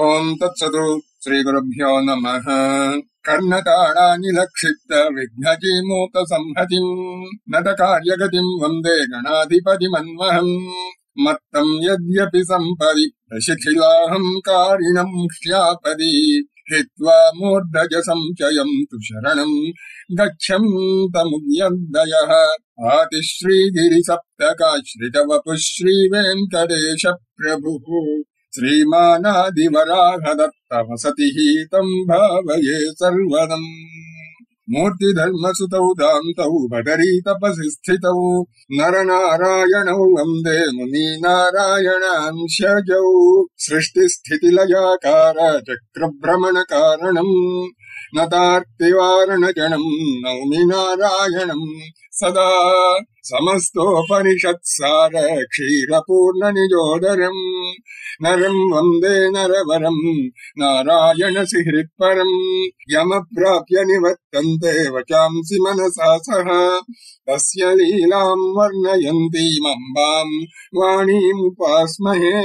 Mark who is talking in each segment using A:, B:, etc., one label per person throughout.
A: ఓం తత్సతు. శ్రీ గురుభ్యో నమః. కర్ణతాళానిలక్షిప్త విఘ్నజీమూత సంహతిం నట కార్యగతిం వందే గణాధిపతిమన్మహం. మత్తం యద్యపి సంపది ప్రశిథిలాహం కారిణం శ్యాపది హిత్వా మూర్ధజ సంచయం తు శరణం గచ్చంతముద్యద్దయః. ఆతిశ్రీగిరి సప్తకాశ్రిత వపుః శ్రీ వెంకటేశ ప్రభుః. శ్రీమానాదివరాహదత్త వసతి తం భావయే సర్వదం. మూర్తిధర్మసుతౌ దాంతౌ బదరీ తపసి స్థితౌ నరనారాయణౌ వందే మునీనారాయణాంశజౌ. సృష్టిస్థితిలయాకార చక్రభ్రమణ కారణం నతార్తివారణజనం నౌమి నారాయణం సదా. సమస్తోపనిషత్సార క్షీరపూర్ణ నిజోదరం నరం వందే నరవరం నారాయణ సిహృత్పరం. యమప్రాప్య నివర్తంతే వచాంసి మనసా సహ తస్య లీలాం వర్ణయంతీమంబాం వాణీముపాస్మహే.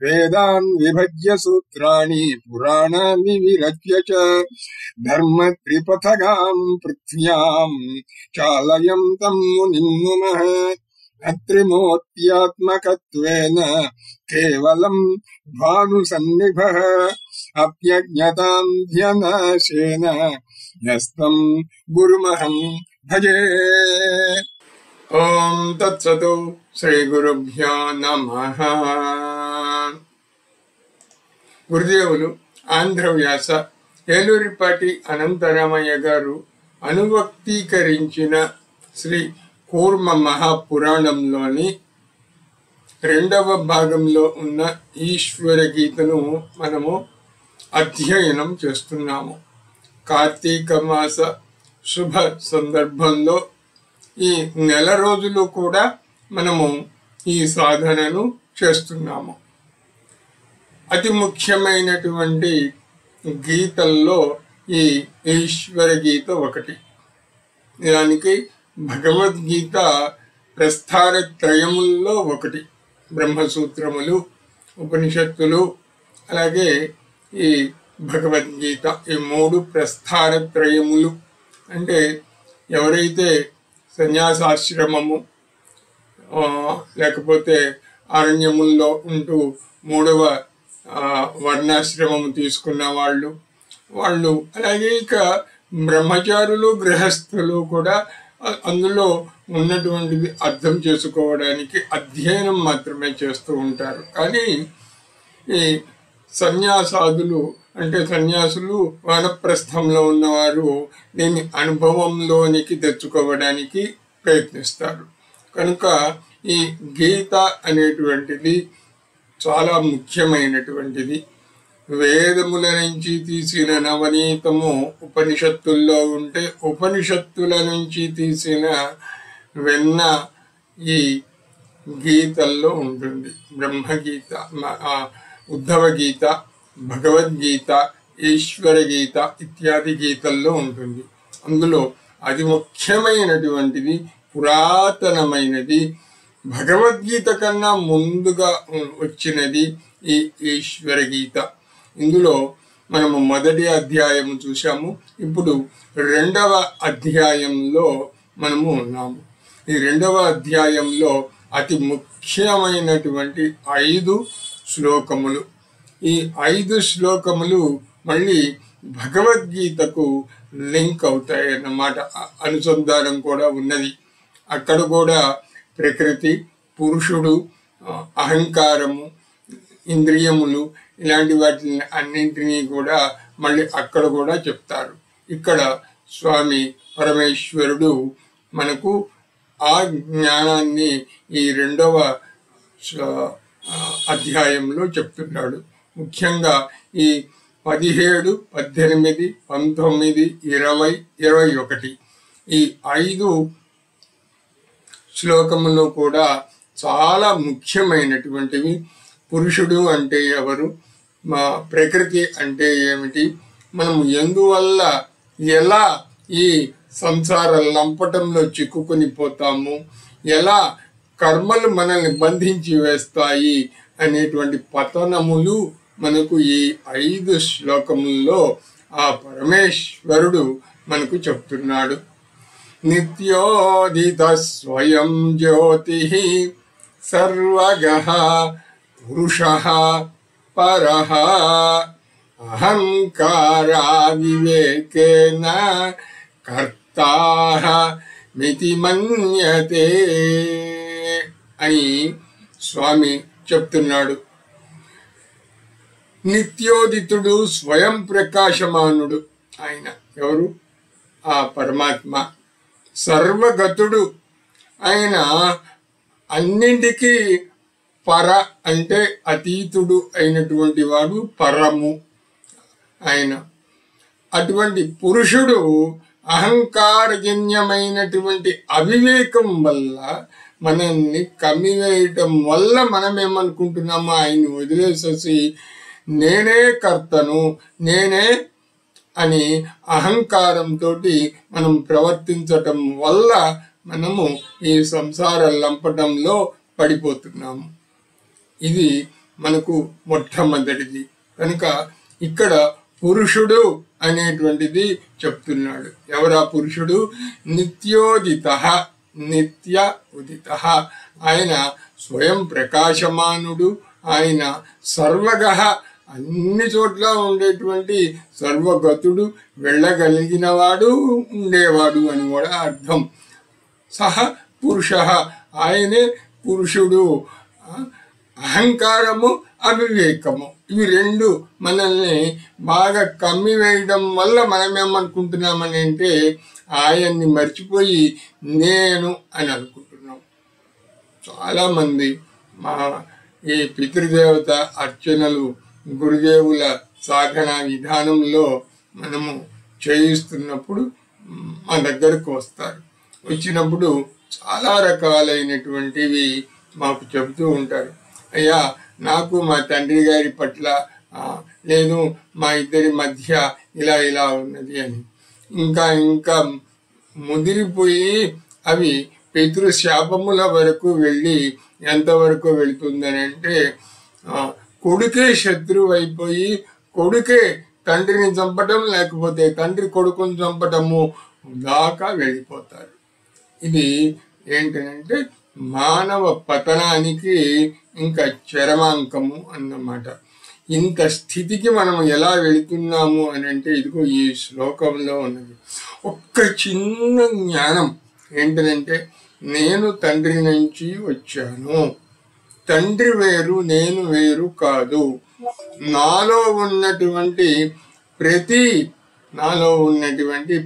A: వేదాన్ విభజ్య సూత్రాణి పురాణాని విరచ్య చ ధర్మ త్రిపథగాం పృథ్వ్యాం చాలయంతం మునిం నుమః. అత్రిమూర్త్యాత్మకత్వేన కేవలం భానుసన్నిభః అప్యజ్ఞతాం ధ్యనాశేన యస్తం గురుమహం భజే. ఓం తత్సతు. శ్రీ గురుభ్యో నమః. గురుదేవులు ఆంధ్రవ్యాస ఏలూరిపాటి అనంతరామయ్య గారు అనువక్తీకరించిన శ్రీ కూర్మ మహాపురాణంలోని 2వ భాగంలో ఉన్న ఈశ్వర గీతను మనము అధ్యయనం చేస్తున్నాము. కార్తీక మాస శుభ సందర్భంలో ఈ నెల రోజులు కూడా మనము ఈ సాధనను చేస్తున్నాము. అతి ముఖ్యమైనటువంటి గీతల్లో ఈ ఈశ్వర గీత ఒకటి. దానికి భగవద్గీత ప్రస్థాన త్రయముల్లో ఒకటి. బ్రహ్మసూత్రములు, ఉపనిషత్తులు, అలాగే ఈ భగవద్గీత, ఈ 3 ప్రస్థాన త్రయములు. అంటే ఎవరైతే సన్యాసాశ్రమము లేకపోతే అరణ్యముల్లో ఉంటూ 3వ వర్ణాశ్రమము తీసుకున్న వాళ్ళు అలాగే ఇక బ్రహ్మచారులు, గృహస్థులు కూడా అందులో ఉన్నటువంటిది అర్థం చేసుకోవడానికి అధ్యయనం మాత్రమే చేస్తూ ఉంటారు. కానీ ఈ సన్యాసాదులు అంటే సన్యాసులు, వానప్రస్థంలో ఉన్నవారు దీన్ని అనుభవంలోనికి తెచ్చుకోవడానికి ప్రయత్నిస్తారు. కనుక ఈ గీత అనేటువంటిది చాలా ముఖ్యమైనటువంటిది. వేదముల నుంచి తీసిన నవనీతము ఉపనిషత్తుల్లో ఉంటే, ఉపనిషత్తుల నుంచి తీసిన వెన్న ఈ గీతల్లో ఉంటుంది. బ్రహ్మగీత, ఉద్ధవ గీత, భగవద్గీత, ఈశ్వర గీత ఇత్యాది గీతల్లో ఉంటుంది. అందులో అతి ముఖ్యమైనటువంటిది, పురాతనమైనది, భగవద్గీత కన్నా ముందుగా వచ్చినది ఈ ఈశ్వర గీత. ఇందులో మనము మొదటి అధ్యాయము చూసాము. ఇప్పుడు 2వ అధ్యాయంలో మనము ఉన్నాము. ఈ 2వ అధ్యాయంలో అతి ముఖ్యమైనటువంటి 5 శ్లోకములు. ఈ 5 శ్లోకములు మళ్ళీ భగవద్గీతకు లింక్ అవుతాయి అన్నమాట. అనుసంధానం కూడా ఉన్నది. అక్కడ కూడా ప్రకృతి, పురుషుడు, అహంకారము, ఇంద్రియములు ఇలాంటి వాటిని అన్నింటినీ కూడా మళ్ళీ అక్కడ కూడా చెప్తారు. ఇక్కడ స్వామి పరమేశ్వరుడు మనకు ఆ జ్ఞానాన్ని ఈ 2వ అధ్యాయంలో చెప్తున్నాడు. ముఖ్యంగా ఈ 17, 18, 19, 20, 21 ఈ 5 శ్లోకములో కూడా చాలా ముఖ్యమైనటువంటివి. పురుషుడు అంటే ఎవరు, మా ప్రకృతి అంటే ఏమిటి, మనము ఎందువల్ల ఎలా ఈ సంసార లంపటంలో చిక్కుకొని పోతాము, ఎలా కర్మలు మనల్ని బంధించి వేస్తాయి అనేటువంటి పతనములు మనకు ఈ 5 శ్లోకముల్లో ఆ పరమేశ్వరుడు మనకు చెప్తున్నాడు. నిత్యోదిత స్వయం జ్యోతి సర్వగః పురుషః పరః అహంకారా వివేకేన కర్తాః మితి మన్యతే అని స్వామి చెప్తున్నాడు. నిత్యోదితుడు, స్వయం ప్రకాశమానుడు ఆయన ఎవరు? ఆ పరమాత్మ. సర్వగతుడు ఆయన, అన్నింటికీ పర అంటే అతీతుడు అయినటువంటి వాడు పరము ఆయన. అటువంటి పురుషుడు అహంకారజన్యమైనటువంటి అవివేకం వల్ల మనల్ని కమ్మివేయటం వల్ల మనం ఏమనుకుంటున్నామో ఆయన్ని వదిలేసేసి నేనే కర్తను, నేనే అని అహంకారంతో మనం ప్రవర్తించటం వల్ల మనము ఈ సంసార లంపటంలో పడిపోతున్నాము. ఇది మనకు మొట్టమొదటిది. కనుక ఇక్కడ పురుషుడు అనేటువంటిది చెప్తున్నాడు. ఎవరా పురుషుడు? నిత్యోదిత, నిత్య ఉదిత. ఆయన స్వయం ప్రకాశమానుడు, ఆయన సర్వగః అన్ని చోట్ల ఉండేటువంటి సర్వగతుడు, వెళ్ళగలిగినవాడు, ఉండేవాడు అని కూడా అర్థం. సహ పురుష, ఆయనే పురుషుడు. అహంకారము, అవివేకము, ఇవి రెండు మనల్ని బాగా కమ్మివేయడం వల్ల మనం ఏమనుకుంటున్నామని అంటే ఆయన్ని మర్చిపోయి నేను అని అనుకుంటున్నాం. చాలామంది మా ఈ పితృదేవత అర్చనలు, గురుదేవుల సాధన విధానంలో మనము చేయిస్తున్నప్పుడు మా దగ్గరకు వస్తారు. వచ్చినప్పుడు చాలా రకాలైనటువంటివి మాకు చెబుతూ ఉంటారు. అయ్యా, నాకు మా తండ్రి గారి పట్ల లేదు, మా ఇద్దరి మధ్య ఇలా ఇలా ఉన్నది అని. ఇంకా ముదిరిపోయి అవి పితృశాపముల వరకు వెళ్ళి ఎంతవరకు వెళుతుందని అంటే కొడుకే శత్రువు అయిపోయి కొడుకే తండ్రిని చంపటం, లేకపోతే తండ్రి కొడుకుని చంపటము దాకా వెళ్ళిపోతారు. ఇది ఏంటంటే మానవ పతనానికి ఇంకా చరమాంకము అన్నమాట. ఇంత స్థితికి మనం ఎలా వెళుతున్నాము అని అంటే ఇదిగో ఈ శ్లోకంలో ఉన్నది. ఒక్క చిన్న జ్ఞానం ఏంటంటే నేను తండ్రి నుంచి వచ్చాను, తండ్రి వేరు, నేను వేరు కాదు. నాలో ఉన్నటువంటి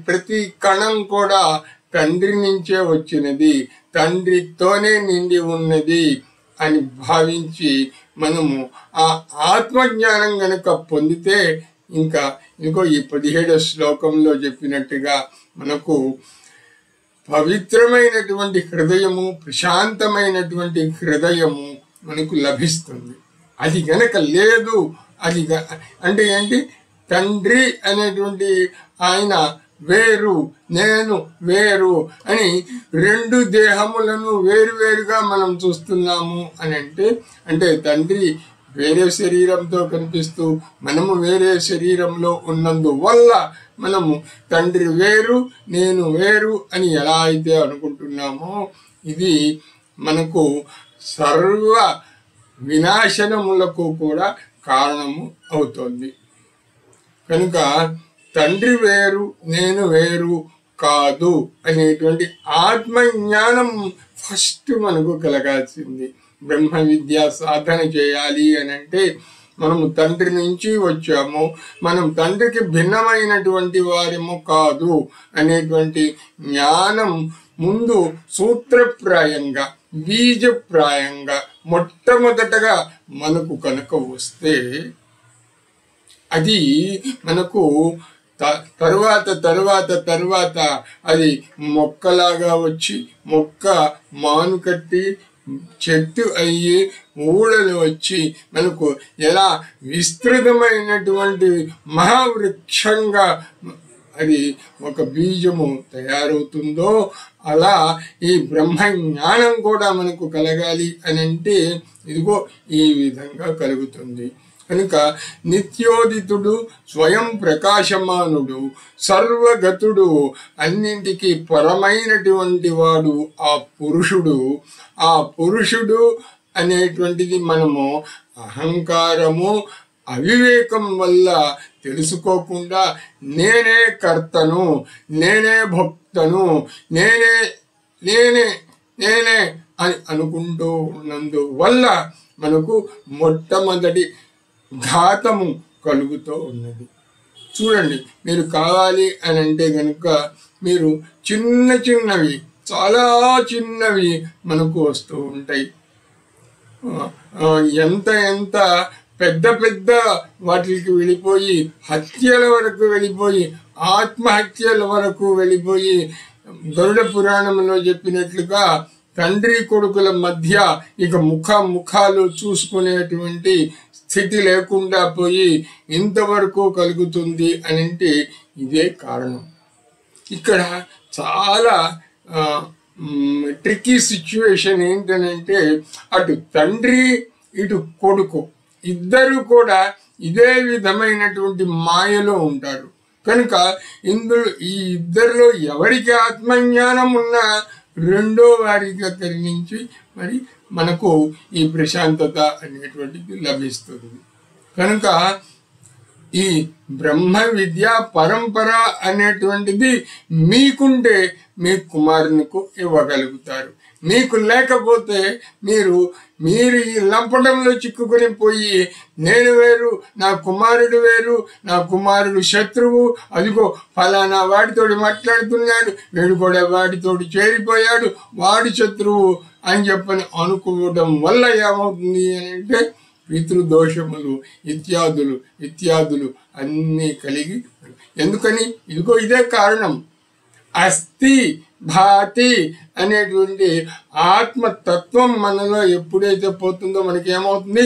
A: ప్రతి కణం కూడా తండ్రి నుంచే వచ్చినది, తండ్రితోనే నిండి ఉన్నది అని భావించి మనము ఆ ఆత్మజ్ఞానం గనుక పొందితే ఇంకా ఇంకో ఈ 17వ శ్లోకంలో చెప్పినట్టుగా మనకు పవిత్రమైనటువంటి హృదయము, ప్రశాంతమైనటువంటి హృదయము మనకు లభిస్తుంది. అది గనక లేదు, అది అంటే ఏంటి? తండ్రి అనేటువంటి ఆయన వేరు, నేను వేరు అని రెండు దేహములను వేరువేరుగా మనం చూస్తున్నాము అని అంటే తండ్రి వేరే శరీరంతో కనిపిస్తూ మనము వేరే శరీరంలో ఉన్నందువల్ల మనము తండ్రి వేరు, నేను వేరు అని ఎలా అయితే అనుకుంటున్నామో ఇది మనకు సర్వ వినాశనములకు కూడా కారణము అవుతుంది. కనుక తండ్రి వేరు, నేను వేరు కాదు అనేటువంటి ఆత్మజ్ఞానం ఫస్ట్ మనకు కలగాల్సింది. బ్రహ్మ విద్య సాధన చేయాలి అని అంటే మనము తండ్రి నుంచి వచ్చాము, మనం తండ్రికి భిన్నమైనటువంటి వారేమో కాదు అనేటువంటి జ్ఞానం ముందు సూత్రప్రాయంగా, బీజప్రాయంగా మొట్టమొదటగా మనకు కనుక వస్తే అది మనకు తరువాత అది మొక్కలాగా వచ్చి మొక్క మాను కట్టి చెట్టు అయ్యి ఊడలు వచ్చి మనకు ఎలా విస్తృతమైనటువంటి మహావృక్షంగా అది ఒక బీజము తయారవుతుందో అలా ఈ బ్రహ్మ జ్ఞానం కూడా మనకు కలగాలి అని అంటే ఇదిగో ఈ విధంగా కలుగుతుంది. కనుక నిత్యోదితుడు, స్వయం ప్రకాశమానుడు, సర్వగతుడు, అన్నింటికీ పరమైనటువంటి వాడు ఆ పురుషుడు. ఆ పురుషుడు అనేటువంటిది మనము అహంకారము, అవివేకం వల్ల తెలుసుకోకుండా నేనే కర్తను, నేనే భక్తను, నేనే నేనే నేనే అని అనుకుంటూ ఉన్నందువల్ల మనకు మొట్టమొదటి ఘాతము కలుగుతూ ఉన్నది. చూడండి, మీరు కావాలి అని అంటే కనుక మీరు చిన్న చిన్నవి, చాలా చిన్నవి మనకు వస్తూ ఉంటాయి. ఎంత ఎంత పెద్ద పెద్ద వాటికి వెళ్ళిపోయి, హత్యల వరకు వెళ్ళిపోయి, ఆత్మహత్యల వరకు వెళ్ళిపోయి, గరుడ పురాణంలో చెప్పినట్లుగా తండ్రి కొడుకుల మధ్య ఇక ముఖాలు చూసుకునేటువంటి స్థితి లేకుండా పోయి ఇంతవరకు కలుగుతుంది అని అంటే ఇదే కారణం. ఇక్కడ చాలా ట్రిక్కీ సిచ్యువేషన్ ఏంటనంటే, అటు తండ్రి ఇటు కొడుకు ఇద్దరు కూడా ఇదే విధమైనటువంటి మాయలో ఉంటారు. కనుక ఈ ఇద్దరిలో ఎవరికి ఆత్మజ్ఞానం ఉన్నా రెండో వారి దగ్గర నుంచి మరి మనకు ఈ ప్రశాంతత అనేటువంటిది లభిస్తుంది. కనుక ఈ బ్రహ్మ విద్య పరంపర అనేటువంటిది మీకుంటే మీ కుమారునికి ఇవ్వగలుగుతారు. మీకు లేకపోతే మీరు ఈ లంపటంలో చిక్కుకొని పోయి, నేను వేరు, నా కుమారుడు వేరు, నా కుమారుడు శత్రువు, అదిగో ఫలానా వాడితోటి మాట్లాడుతున్నాడు, వీడు కూడా వాడితోటి చేరిపోయాడు, వాడి శత్రువు అని చెప్పని అనుకోవడం వల్ల ఏమవుతుంది అని అంటే పితృదోషములు ఇత్యాదులు అన్నీ కలిగి. ఎందుకని? ఇదిగో ఇదే కారణం. అస్థి భాతి అనేటువంటి ఆత్మతత్వం మనలో ఎప్పుడైతే పోతుందో మనకి ఏమవుతుంది?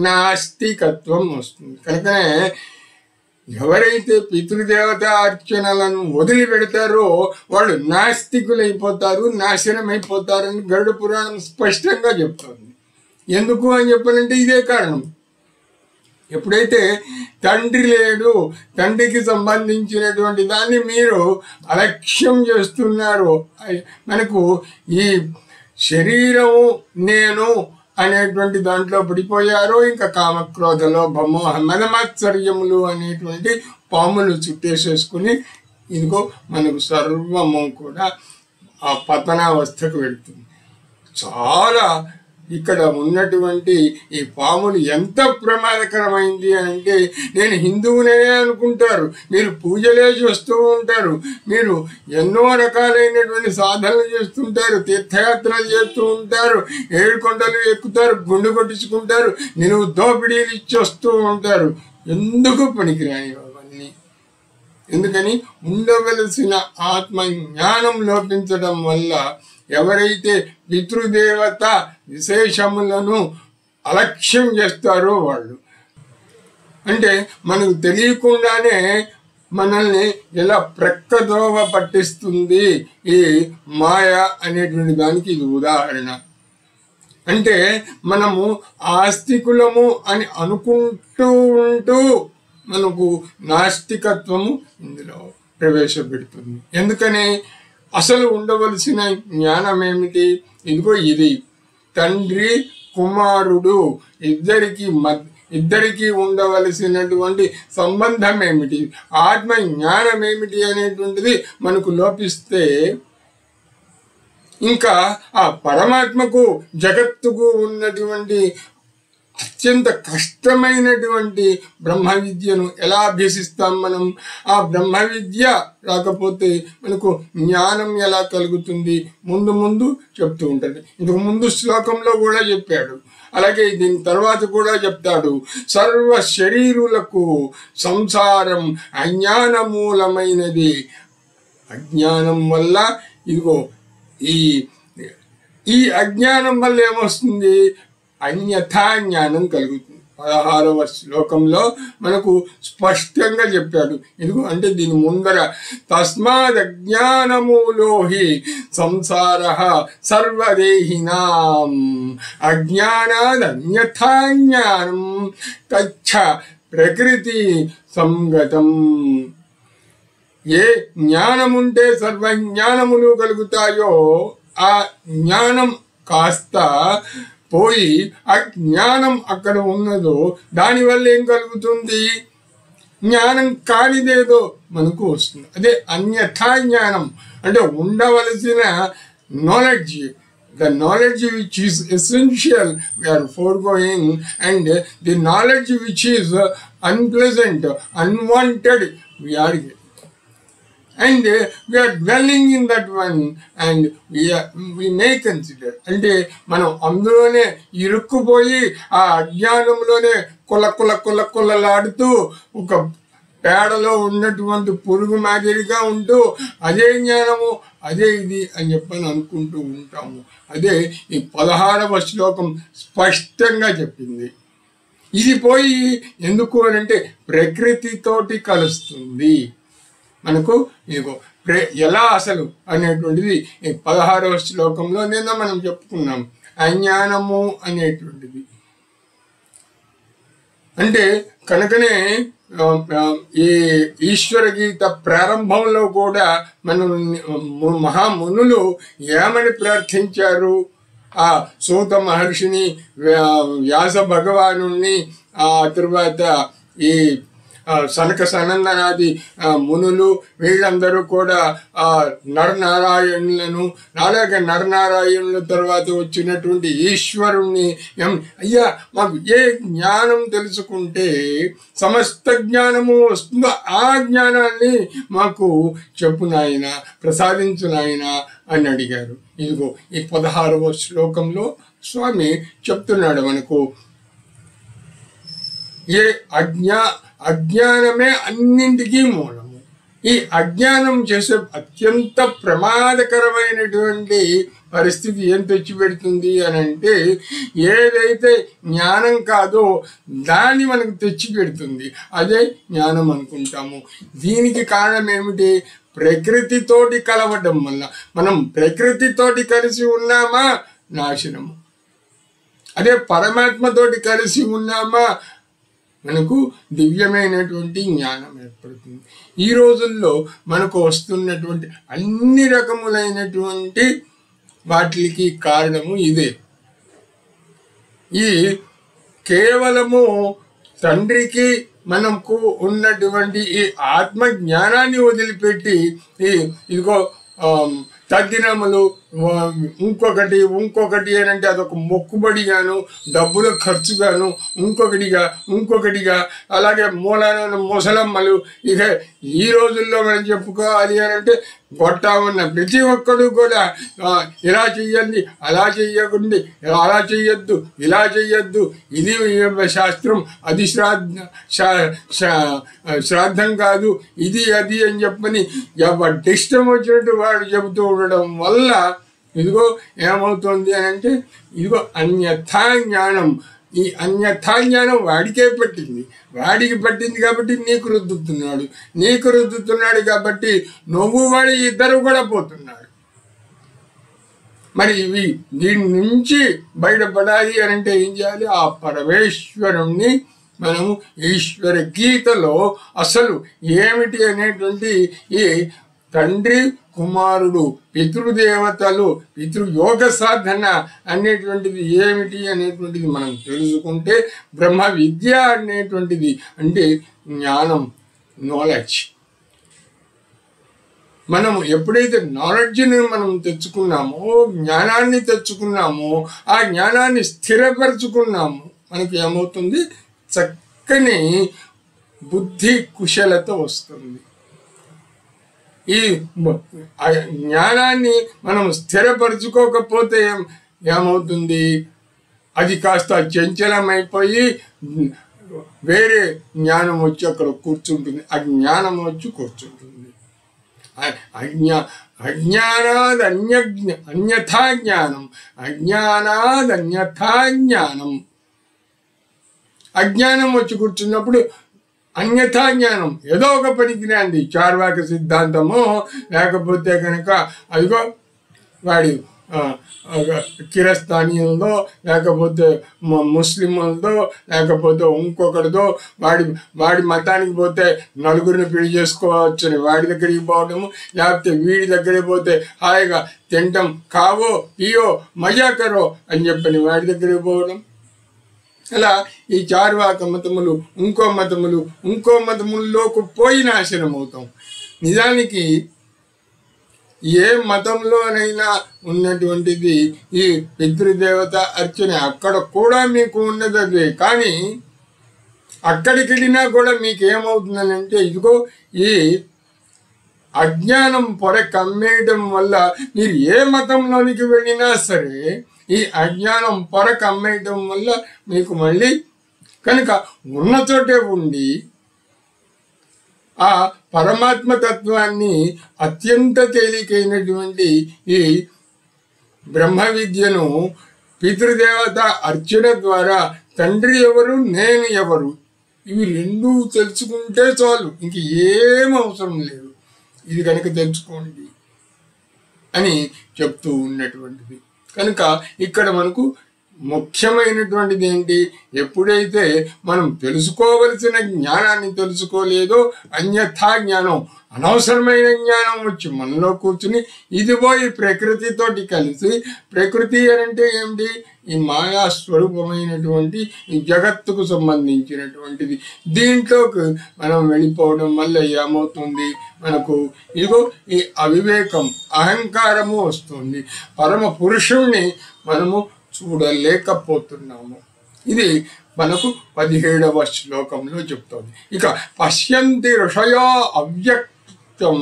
A: నాస్తికత్వం వస్తుంది. కనుకనే ఎవరైతే పితృదేవత అర్చనలను వదిలిపెడతారో వాళ్ళు నాస్తికులైపోతారు, నాశనం అయిపోతారని గరుడ పురాణం స్పష్టంగా చెప్తుంది. ఎందుకు అని చెప్పాలంటే ఇదే కారణం. ఎప్పుడైతే తండ్రి లేడు, తండ్రికి సంబంధించినటువంటి దాన్ని మీరు అలక్ష్యం చేస్తున్నారో, మనకు ఈ శరీరము నేను అనేటువంటి దాంట్లో పడిపోయారో, ఇంకా కామక్రోధలో మదమాత్సర్యములు అనేటువంటి పాములు చుట్టేసేసుకుని ఇదిగో మనకు సర్వము కూడా ఆ పతనావస్థకు వెళ్తుంది. చాలా ఇక్కడ ఉన్నటువంటి ఈ పాములు ఎంత ప్రమాదకరమైంది అంటే, నేను హిందువునే అనుకుంటారు, మీరు పూజలే చేస్తూ ఉంటారు, మీరు ఎన్నో రకాలైనటువంటి సాధనలు చేస్తుంటారు, తీర్థయాత్రలు చేస్తూ ఉంటారు, 7 కొండలు ఎక్కుతారు, గుండు కొట్టించుకుంటారు, నేను దోపిడీలు ఇచ్చొస్తూ ఉంటారు. ఎందుకు పనికిరాని అవన్నీ? ఎందుకని? ఉండవలసిన ఆత్మ జ్ఞానం లోపించడం వల్ల ఎవరైతే పితృదేవత విశేషములను అలక్ష్యం చేస్తారో వాళ్ళు, అంటే మనకు తెలియకుండానే మనల్ని ఎలా ప్రక్కదోవ పట్టిస్తుంది ఈ మాయ అనేటువంటి దానికి ఇది ఉదాహరణ. అంటే మనము ఆస్తికులము అని అనుకుంటూ ఉంటూ మనకు నాస్తికత్వము ఇందులో ప్రవేశపెడుతుంది. ఎందుకని? అసలు ఉండవలసిన జ్ఞానం ఏమిటి? ఇదిగో ఇది తండ్రి కుమారుడు ఇద్దరికి ఉండవలసినటువంటి సంబంధం ఏమిటి, ఆత్మ జ్ఞానం ఏమిటి అనేటువంటిది మనకు లోపిస్తే ఇంకా ఆ పరమాత్మకు జగత్తుకు ఉన్నటువంటి అత్యంత కష్టమైనటువంటి బ్రహ్మ విద్యను ఎలా అభ్యసిస్తాం మనం? ఆ బ్రహ్మ విద్య రాకపోతే మనకు జ్ఞానం ఎలా కలుగుతుంది? ముందు చెప్తూ ఉంటుంది. ఇంతకు ముందు శ్లోకంలో కూడా చెప్పాడు, అలాగే దీని తర్వాత కూడా చెప్తాడు. సర్వ శరీరులకు సంసారం అజ్ఞాన మూలమైనది. అజ్ఞానం వల్ల ఇదిగో ఈ అజ్ఞానం వల్ల ఏమొస్తుంది? అన్యథా జ్ఞానం కలుగుతుంది. 16వ శ్లోకంలో మనకు స్పష్టంగా చెప్పాడు. ఎందుకంటే దీని ముందర తస్మాదజ్ఞానమూలోహి సంసార సర్వదేహినాం అజ్ఞానాదన్యథా జ్ఞానం తచ్చ ప్రకృతి సంగతం. ఏ జ్ఞానముంటే సర్వజ్ఞానములు కలుగుతాయో ఆ జ్ఞానం కాస్త పోయి అజ్ఞానం అక్కడ ఉన్నదో దానివల్ల ఏం కలుగుతుంది? జ్ఞానం కానిదేదో మనకు వస్తుంది. అదే అన్యథా జ్ఞానం అంటే ఉండవలసిన knowledge, the knowledge which is essential we are foregoing, and the knowledge which is unpleasant, unwanted we are getting. And we are dwelling in that one, and we may consider అంటే మనం అందులోనే ఇరుక్కుపోయి ఆ అజ్ఞానంలోనే కొల్లలాడుతూ ఒక పేడలో ఉన్నటువంటి పురుగు మాదిరిగా ఉంటూ అదే జ్ఞానము అదే ఇది అని చెప్పని అనుకుంటూ ఉంటాము. అదే ఈ 16వ శ్లోకం స్పష్టంగా చెప్పింది. ఇది పోయి ఎందుకు అని అంటే ప్రకృతితోటి కలుస్తుంది మనకు. ఇదిగో ఎలా అసలు అనేటువంటిది ఈ 16వ శ్లోకంలో నిన్న మనం చెప్పుకున్నాం. అజ్ఞానము అనేటువంటిది అంటే కనుకనే ఈ ఈశ్వర గీత ప్రారంభంలో కూడా మనం మహామునులు ఏమని ప్రార్థించారు? ఆ సూత మహర్షిని, వ్యాస భగవాను, ఆ తరువాత ఈ సనక సనందనాది మునులు వీళ్ళందరూ కూడా నరనారాయణులను, అలాగే నరనారాయణుల తర్వాత వచ్చినటువంటి ఈశ్వరుణ్ణి అయ్యా మాకు ఏ జ్ఞానం తెలుసుకుంటే సమస్త జ్ఞానము వస్తుందో ఆ జ్ఞానాన్ని మాకు చెప్పు నాయన, ప్రసాదించు నాయన అని అడిగారు. ఇదిగో ఈ 16వ శ్లోకంలో స్వామి చెప్తున్నాడు మనకు. ఏ అజ్ఞానమే అన్నింటికీ మూలము. ఈ అజ్ఞానం చేసే అత్యంత ప్రమాదకరమైనటువంటి పరిస్థితి ఏం తెచ్చిపెడుతుంది అని అంటే ఏదైతే జ్ఞానం కాదో దాన్ని మనకు తెచ్చిపెడుతుంది. అదే జ్ఞానం అనుకుంటాము. దీనికి కారణం ఏమిటి? ప్రకృతితోటి కలవటం వల్ల. మనం ప్రకృతితోటి కలిసి ఉన్నామా నాశనము, అదే పరమాత్మతోటి కలిసి ఉన్నామా మనకు దివ్యమైనటువంటి జ్ఞానం ఏర్పడుతుంది. ఈ రోజుల్లో మనకు వస్తున్నటువంటి అన్ని రకములైనటువంటి వాటికి కారణము ఇదే. ఈ కేవలము తండ్రికి మనకు ఉన్నటువంటి ఈ ఆత్మ జ్ఞానాన్ని వదిలిపెట్టి ఇదిగో తద్దినములు ఇంకొకటి అని అంటే అదొక మొక్కుబడిగాను, డబ్బుల ఖర్చుగాను, ఇంకొకటిగా అలాగే ముసలమ్మలు. ఇక ఈ రోజుల్లో మనం చెప్పుకోవాలి అని అంటే గొట్టా ఉన్న ప్రతి ఒక్కడు కూడా ఇలా చెయ్యండి, అలా చెయ్యకండి, అలా చెయ్యొద్దు, ఇలా చెయ్యొద్దు, ఇది శాస్త్రం, అది శ్రాద్ధం కాదు, ఇది అది అని చెప్పని ఇష్టం వచ్చినట్టు వాడు చెబుతూ ఉండడం వల్ల ఇదిగో ఏమవుతుంది అని అంటే ఇదిగో అన్యథా జ్ఞానం. ఈ అన్యథా జ్ఞానం వాడికి పట్టింది కాబట్టి నీకు రుద్దుతున్నాడు కాబట్టి నువ్వు వాడి ఇద్దరు కూడా పోతున్నారు. మరి దీని నుంచి బయటపడాలి అని అంటే ఏం చేయాలి? ఆ పరమేశ్వరుణ్ణి మనము ఈశ్వర గీతలో అసలు ఏమిటి అనేటువంటి ఈ తండ్రి కుమారుడు పితృదేవతలు పితృయోగ సాధన అనేటువంటిది ఏమిటి అనేటువంటిది మనం తెలుసుకుంటే బ్రహ్మ విద్య అనేటువంటిది అంటే జ్ఞానం, నాలెడ్జ్. మనం ఎప్పుడైతే నాలెడ్జ్ని మనం తెచ్చుకున్నామో, జ్ఞానాన్ని తెచ్చుకున్నామో, ఆ జ్ఞానాన్ని స్థిరపరచుకున్నాము, మనకి ఏమవుతుంది? చక్కని బుద్ధి కుశలత వస్తుంది. ఈ జ్ఞానాన్ని మనం స్థిరపరచుకోకపోతే ఏమవుతుంది? అది కాస్త చంచలమైపోయి వేరే జ్ఞానం వచ్చి అక్కడ కూర్చుంటుంది, అజ్ఞానం వచ్చి కూర్చుంటుంది. అన్యథా జ్ఞానం అజ్ఞానం వచ్చి కూర్చున్నప్పుడు అన్యథా జ్ఞానం, ఏదో ఒక పనికిరాంది చార్వాక సిద్ధాంతమో లేకపోతే కనుక అదిగో వాడి కిరస్థానీయులదో లేకపోతే ముస్లింలదో లేకపోతే ఇంకొకరిదో వాడి మతానికి పోతే నలుగురిని పెళ్లి చేసుకోవచ్చని వాడి దగ్గరికి పోవడము, లేకపోతే వీడి దగ్గరికి పోతే హాయిగా తింటాం కావో పియో మజా కరో అని చెప్పని వాడి దగ్గరికి పోవడం. అలా ఈ చార్వాక మతములు ఇంకో మతముల్లోకి పోయి నాశనం అవుతాం. నిజానికి ఏ మతంలోనైనా ఉన్నటువంటిది ఈ పితృదేవత అర్చన, అక్కడ కూడా మీకు ఉన్నది అదే. కానీ అక్కడికి వెళ్ళినా కూడా మీకు ఏమవుతుందనంటే ఇదిగో ఈ అజ్ఞానం పొర కమ్మేయడం వల్ల మీరు ఏ మతంలోనికి వెళ్ళినా సరే ఈ అజ్ఞానం పొర కమ్మేయడం వల్ల మీకు మళ్ళీ కనుక ఉన్న చోటే ఉండి ఆ పరమాత్మ తత్వాన్ని అత్యంత తేలికైనటువంటి ఈ బ్రహ్మ విద్యను పితృదేవత అర్చన ద్వారా తండ్రి ఎవరు నేను ఎవరు ఇవి రెండూ తెలుసుకుంటే చాలు, ఇంక ఏం అవసరం లేదు, ఇది కనుక తెలుసుకోండి అని చెప్తూ ఉన్నటువంటిది. కనుక ఇక్కడ మనకు ముఖ్యమైనటువంటిది ఏంటి, ఎప్పుడైతే మనం తెలుసుకోవలసిన జ్ఞానాన్ని తెలుసుకోలేదో అన్యథా జ్ఞానం, అనవసరమైన జ్ఞానం వచ్చి మనలో కూర్చుని ఇది పోయి ప్రకృతితోటి కలిసి, ప్రకృతి అంటే ఏమిటి, ఈ మాయా స్వరూపమైనటువంటి ఈ జగత్తుకు సంబంధించినటువంటిది, దీంట్లోకి మనం వెళ్ళిపోవడం వల్ల ఏమవుతుంది, మనకు ఇదిగో ఈ అవివేకం అహంకారము వస్తుంది, పరమ పురుషుణ్ణి మనము చూడలేకపోతున్నాము. ఇది మనకు 17వ శ్లోకంలో చెప్తోంది. ఇక పశ్యంతి ఋషయో అవ్యక్తం,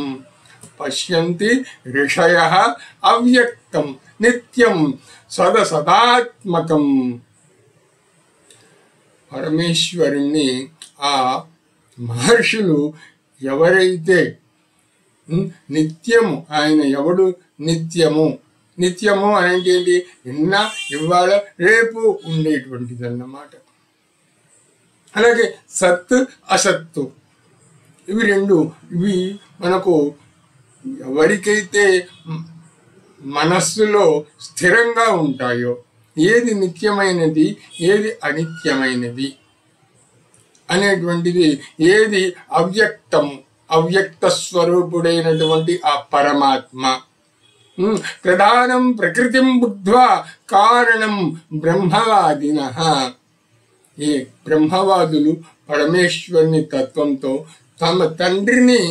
A: పశ్యంతి ఋషయ అవ్యక్తం నిత్యం సదాత్మకం. పరమేశ్వరుణ్ణి ఆ మహర్షులు ఎవరైతే నిత్యము, ఆయన ఎవడు నిత్యము, నిత్యము అనేది ఏంటి, నిన్న ఇవాళ రేపు ఉండేటువంటిది అన్నమాట. అలాగే సత్ అసత్తు ఇవి రెండు, ఇవి మనకు ఎవరికైతే మనస్సులో స్థిరంగా ఉంటాయో ఏది నిత్యమైనది ఏది అనిత్యమైనది అనేటువంటిది, ఏది అవ్యక్తము అవ్యక్త స్వరూపుడైనటువంటి ఆ పరమాత్మ, ప్రధానం ప్రకృతిం బుద్ధ్వా కారణం బ్రహ్మవాదినః. ఈ బ్రహ్మవాదులు పరమేశ్వరుని తత్వంతో తమ తండ్రిని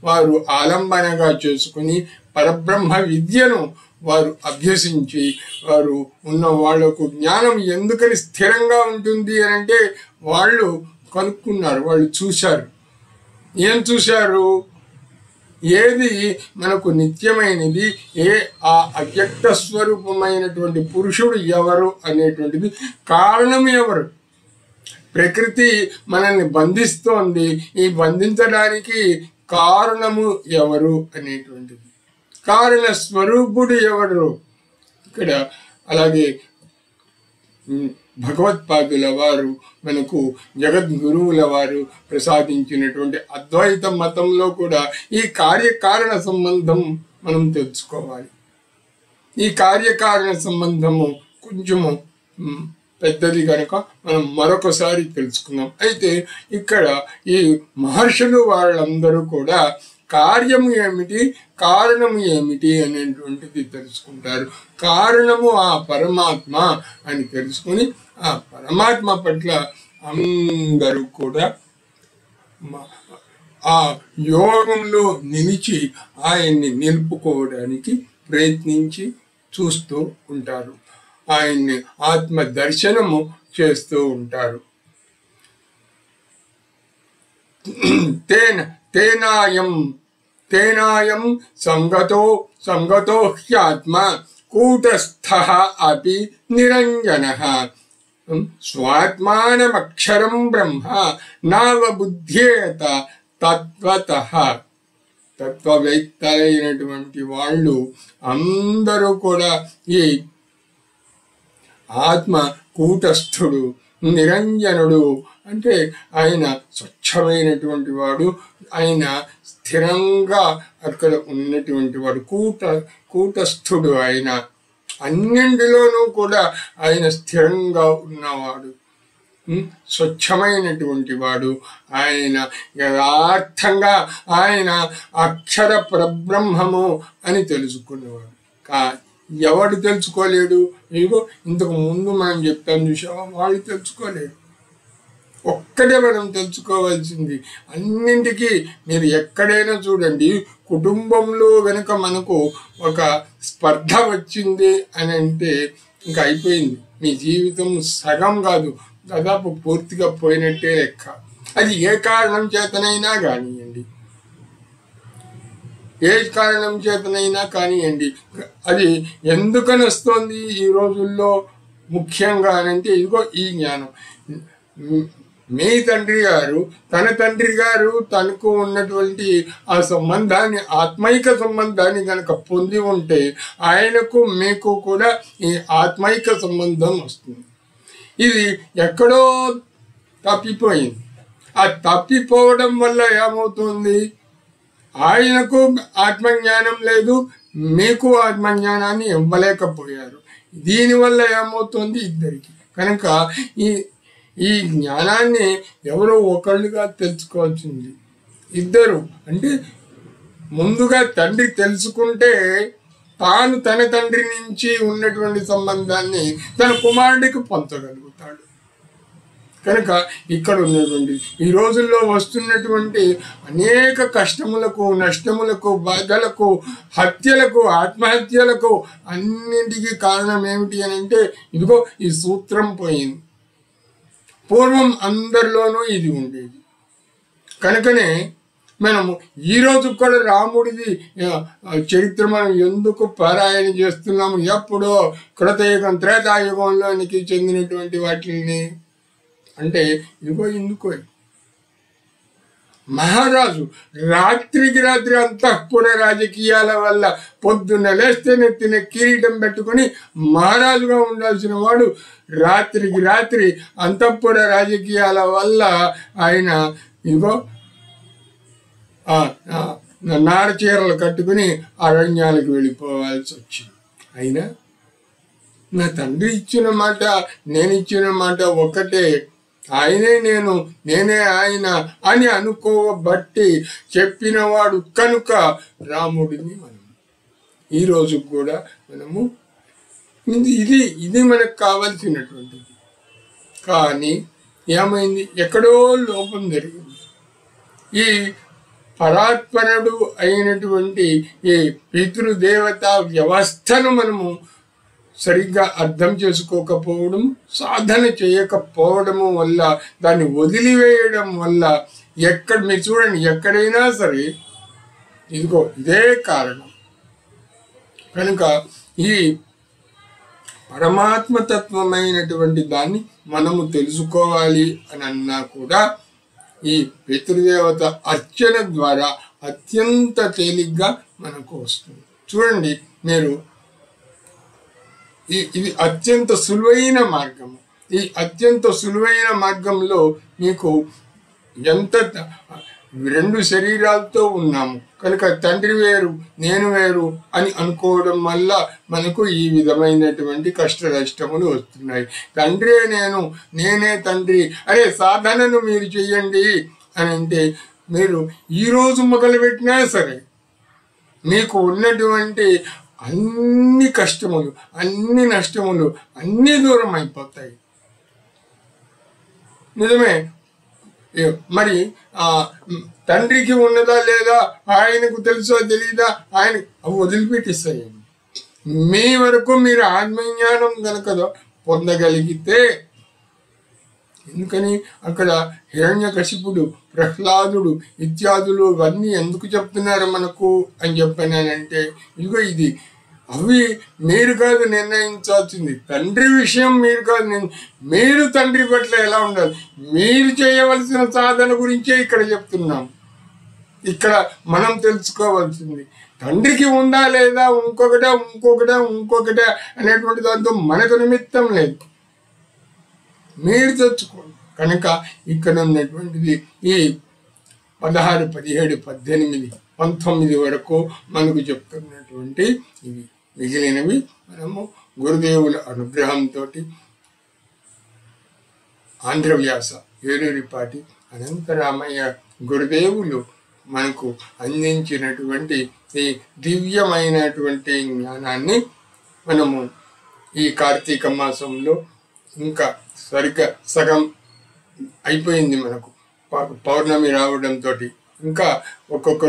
A: వారు ఆలంబనగా చేసుకుని పరబ్రహ్మ విద్యను వారు అభ్యసించి వారు ఉన్న వాళ్లకు జ్ఞానం ఎందుకని స్థిరంగా ఉంటుంది అని అంటే వాళ్ళు కనుక్కున్నారు, వాళ్ళు చూశారు. ఏం చూశారు, ఏది మనకు నిత్యమైనది, ఆ అవ్యక్త స్వరూపమైనటువంటి పురుషుడు ఎవరు అనేటువంటిది, కారణం ఎవరు, ప్రకృతి మనల్ని బంధిస్తోంది, ఈ బంధించడానికి కారణము ఎవరు అనేటువంటిది, కారణ స్వరూపుడు ఎవరు. ఇక్కడ అలాగే భగవత్పాదుల వారు మనకు జగద్గురువుల వారు ప్రసాదించినటువంటి అద్వైత మతంలో కూడా ఈ కార్యకారణ సంబంధం మనం తెలుసుకోవాలి. ఈ కార్యకారణ సంబంధము కొంచెము పెద్దది కనుక మనం మరొకసారి తెలుసుకుందాం. అయితే ఇక్కడ ఈ మహర్షులు వాళ్ళందరూ కూడా కార్యము ఏమిటి కారణము ఏమిటి అనేటువంటిది తెలుసుకుంటారు. కారణము ఆ పరమాత్మ అని తెలుసుకుని ఆ పరమాత్మ పట్ల అందరూ కూడా ఆ యోగంలో నిలిచి ఆయన్ని నిలుపుకోవడానికి ప్రయత్నించి చూస్తూ ఉంటారు, ఆయన్ని ఆత్మ దర్శనము చేస్తూ ఉంటారు. తేనాయం సంగతో హ్యాత్మ కూటస్థః అపి నిరంజనః స్వాత్మానమక్షరం బ్రహ్మ నావబుధ్యేత తత్వతః. తత్వవేత్తలైనటువంటి వాళ్ళు అందరూ కూడా ఈ ఆత్మ కూటస్థుడు, నిరంజనుడు అంటే ఆయన స్వచ్ఛమైనటువంటి వాడు, ఆయన స్థిరంగా అక్కడ ఉన్నటువంటి వాడు, కూటస్థుడు, ఆయన అన్నింటిలోనూ కూడా ఆయన స్థిరంగా ఉన్నవాడు, స్వచ్ఛమైనటువంటి వాడు, ఆయన యథార్థంగా ఆయన అక్షర పరబ్రహ్మము అని తెలుసుకున్నవాడు. ఎవడు తెలుసుకోలేడు? ఇదిగో ఇంతకు ముందు మనం చెప్పాం చూసావా, వాళ్ళు తెలుసుకోలేడు. ఒక్కటే మనం తెలుసుకోవాల్సింది. అన్నింటికీ మీరు ఎక్కడైనా చూడండి, కుటుంబంలో వెనుక మనకు ఒక స్పర్ధ వచ్చింది అని అంటే ఇంకా అయిపోయింది. మీ జీవితం సగం కాదు, దాదాపు పూర్తిగా పోయినట్టే లెక్క. అది ఏ కారణం చేతనైనా కానివ్వండి, ఏ కారణం చేతనైనా కానివ్వండి, అది ఎందుకని వస్తుంది ఈ రోజుల్లో ముఖ్యంగా అంటే ఇదిగో ఈ జ్ఞానం. మీ తండ్రి గారు తన తండ్రి గారు తనకు ఉన్నటువంటి ఆ సంబంధాన్ని, ఆత్మైక సంబంధాన్ని కనుక పొంది ఉంటే ఆయనకు మీకు కూడా ఈ ఆత్మైక సంబంధం వస్తుంది. ఇది ఎక్కడో తప్పిపోయింది. ఆ తప్పిపోవడం వల్ల ఏమవుతుంది? ఆయనకు ఆత్మజ్ఞానం లేదు, మీకు ఆత్మజ్ఞానాన్ని ఇవ్వలేకపోయారు. దీనివల్ల ఏమవుతుంది? ఇద్దరికి. కనుక ఈ జ్ఞానాన్ని ఎవరో ఒకళ్ళుగా తెలుసుకోవాల్సింది. ఇద్దరు అంటే ముందుగా తండ్రి తెలుసుకుంటే తాను తన తండ్రి నుంచి ఉన్నటువంటి సంబంధాన్ని తన కుమారుడికి పంచగలుగుతాడు. కనుక ఇక్కడ ఉన్నటువంటి ఈ రోజుల్లో వస్తున్నటువంటి అనేక కష్టములకు, నష్టములకు, బాధలకు, హత్యలకు, ఆత్మహత్యలకు అన్నింటికీ కారణం ఏమిటి అని అంటే ఇదిగో ఈ సూత్రం పోయింది. పూర్వం అందరిలోనూ ఇది ఉండేది. కనుకనే మనము ఈరోజు కూడా రాముడిది చరిత్ర మనం ఎందుకు పారాయణ చేస్తున్నాము? ఎప్పుడో కృతయుగం, త్రేతాయుగంలోనికి చెందినటువంటి వాటిని అంటే ఇదిగో ఎందుకో మహారాజు రాత్రికి రాత్రి అంతఃపుర రాజకీయాల వల్ల పొద్దున్న లేస్తే నెత్తిన కిరీటం పెట్టుకొని మహారాజుగా ఉండాల్సిన వాడు రాత్రికి రాత్రి అంతఃపుర రాజకీయాల వల్ల ఆయన ఇదిగో నార చీరలు కట్టుకుని అరణ్యాలకు వెళ్ళిపోవాల్సి వచ్చింది. అయినా నా తండ్రి ఇచ్చిన మాట, నేను ఇచ్చిన మాట ఒకటే, ఆయనే నేను, నేనే ఆయన అని అనుకోబట్టి చెప్పినవాడు కనుక రాముడిని మనం ఈరోజు కూడా మనము ఇది మనకు కావలసినటువంటిది. కానీ ఏమైంది? ఎక్కడో లోపం జరిగింది. ఈ పరాత్పరుడు అయినటువంటి ఈ పితృదేవత వ్యవస్థను మనము సరిగ్గా అర్థం చేసుకోకపోవడం, సాధన చేయకపోవడము వల్ల, దాన్ని వదిలివేయడం వల్ల మీరు చూడండి ఎక్కడైనా సరే ఇదిగో ఇదే కారణం. కనుక ఈ పరమాత్మతత్వమైనటువంటి దాన్ని మనము తెలుసుకోవాలి అని అన్నా కూడా ఈ పితృదేవత అర్చన ద్వారా అత్యంత తేలిగ్గా మనకు వస్తుంది. చూడండి మీరు, ఇది అత్యంత సులువైన మార్గము. ఈ అత్యంత సులువైన మార్గంలో మీకు ఎంత రెండు శరీరాలతో ఉన్నాము కనుక తండ్రి వేరు నేను వేరు అని అనుకోవడం వల్ల మనకు ఈ విధమైనటువంటి కష్ట నష్టములు వస్తున్నాయి. తండ్రే నేను, నేనే తండ్రి అరే సాధనను మీరు చెయ్యండి అని అంటే మీరు ఈరోజు మొదలుపెట్టినా సరే మీకు ఉన్నటువంటి అన్ని కష్టములు, అన్ని నష్టములు అన్నీ దూరం అయిపోతాయి. నిజమే. మరి తండ్రికి ఉన్నదా లేదా ఆయనకు తెలుసో తెలీదా, ఆయన వదిలిపెట్టిస్తాయి. మీ వరకు మీరు ఆత్మజ్ఞానం కనుక పొందగలిగితే, ఎందుకని అక్కడ హిరణ్యకశిపుడు, ప్రహ్లాదుడు ఇత్యాదులు ఇవన్నీ ఎందుకు చెప్తున్నారు మనకు అని చెప్పానంటే ఇదిగో ఇది అవి మీరు కాదు నిర్ణయించాల్సింది. తండ్రి విషయం మీరు కాదు, మీరు తండ్రి పట్ల ఎలా ఉండాలి, మీరు చేయవలసిన సాధన గురించే ఇక్కడ చెప్తున్నాం. ఇక్కడ మనం తెలుసుకోవాల్సింది తండ్రికి ఉందా లేదా, ఇంకొకటే అనేటువంటి దాంతో మనకు నిమిత్తం లేదు. మీరు తెచ్చుకోండి. కనుక ఇక్కడ ఉన్నటువంటిది ఈ 16, 17, 18, 19 వరకు మనకు చెప్తున్నటువంటి ఇవి. మిగిలినవి మనము గురుదేవుల అనుగ్రహంతో ఆంధ్రవ్యాస ఏలూరిపాటి అనంతరామయ్య గురుదేవులు మనకు అందించినటువంటి ఈ దివ్యమైనటువంటి జ్ఞానాన్ని మనము ఈ కార్తీక మాసంలో ఇంకా సరిగ్గా సగం అయిపోయింది. మనకు పౌర్ణమి రావడంతో ఇంకా ఒక్కొక్క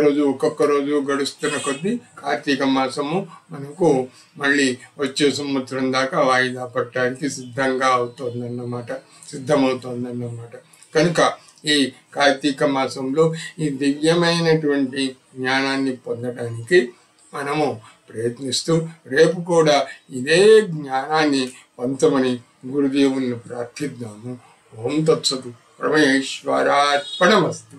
A: రోజు గడుస్తున్న కొద్దీ కార్తీక మాసము మనకు మళ్ళీ వచ్చే సంవత్సరం దాకా వాయిదా పట్టడానికి సిద్ధమవుతోందన్నమాట. కనుక ఈ కార్తీక మాసంలో ఈ దివ్యమైనటువంటి జ్ఞానాన్ని పొందడానికి మనము ప్రయత్నిస్తూ రేపు కూడా ఇదే జ్ఞానాన్ని పొందమని గురుదేవుని ప్రార్థిద్దాము. ఓం తత్సతు. పరమేశ్వరార్పణమస్తు.